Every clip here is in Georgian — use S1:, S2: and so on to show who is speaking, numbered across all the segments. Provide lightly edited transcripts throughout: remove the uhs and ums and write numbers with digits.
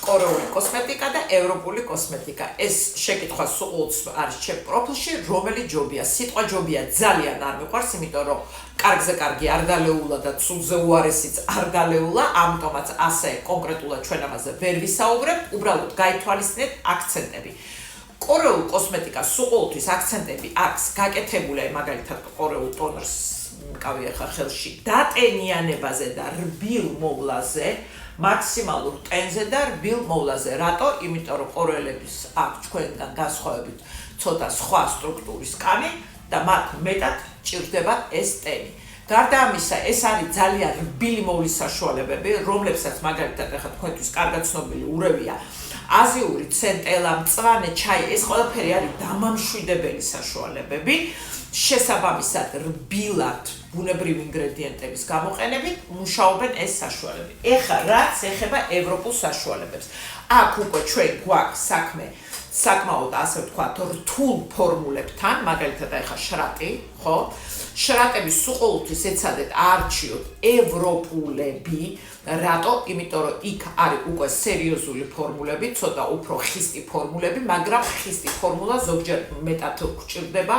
S1: კორეული კოსმეტიკა და ევროპული კოსმეტიკა. ეს შეკითხვა სულ არის ჩემ პროფილში, რომელი ჯობია. სიტყვა ჯობია ძალიან არ მიყვარს, იმიტომ რომ კარგზე კარგი არ გალეულა და ცუდზე უარესიც არ გალეულა, ამიტომაც ასე კონკრეტულად ჩვენ ამაზე ვერ ვისაუბრებთ, უბრალოდ გაითვალისწინეთ აქცენტები. კორეულ კოსმეტიკას სულ ყოველთვის აქცენტები აქვს გაკეთებული, მაგალითად კორეულ ტონერს მკავია ხელში დატენიანებაზე და რბილ მოვლაზე, მაქსიმალურ ტენზე და რბილ მოვლაზე. რატო? იმიტომ რომ კორეელების აქვს ჩვენგან განსხვავებით ცოტა სხვა სტრუქტურის კანი და მათ მეტად ჭირდებათ ეს ტენი. გარდა ამისა, ეს არის ძალიან რბილი მოვლის საშუალებები, რომლებსაც მაგალითად ახლა თქვენთვის კარგად ცნობილი ურევია აზიური ცენტელა, მწვანე ჩაი, ეს ყველაფერი არის დამამშვიდებელი საშუალებები. შესაბამისად რბილად ბუნებრივი ინგრედიენტების გამოყენებით მუშაობენ ეს საშუალებები. ეხლა რაც ეხება ევროპულ საშუალებებს. აქ უკვე ჩვენ გვაქვს საქმე საკმაოდ ასე ვთქვათ რთულ ფორმულებთან, მაგალითად ეხლა შრატი, ხო? შრატები სულ ყოველთვის ეცადეთ არჩიოთ ევროპულები. რატო? იმიტომ რომ იქ არის უკვე სერიოზული ფორმულები, ცოტა უფრო ხისტი ფორმულები, მაგრამ ხისტი ფორმულა ზოგჯერ მეტად გვჭირდება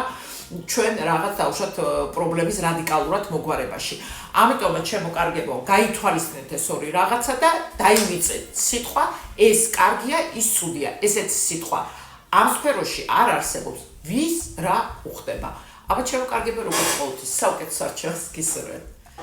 S1: ჩვენ რაღაც დავუშვათ პრობლემის რადიკალურად მოგვარებაში. ამიტომაც ჩემო კარგებო, გაითვალისწინეთ ეს ორი რაღაცა და დაივიწეთ სიტყვა, ეს კარგია, ის ცუდია. ესეც სიტყვა ამ სფეროში არ არსებობს, ვის რა უხდება. აბა ჩემო კარგებო, როგორც ყოველთვის, საუკეთესო არჩევას გისურვებთ.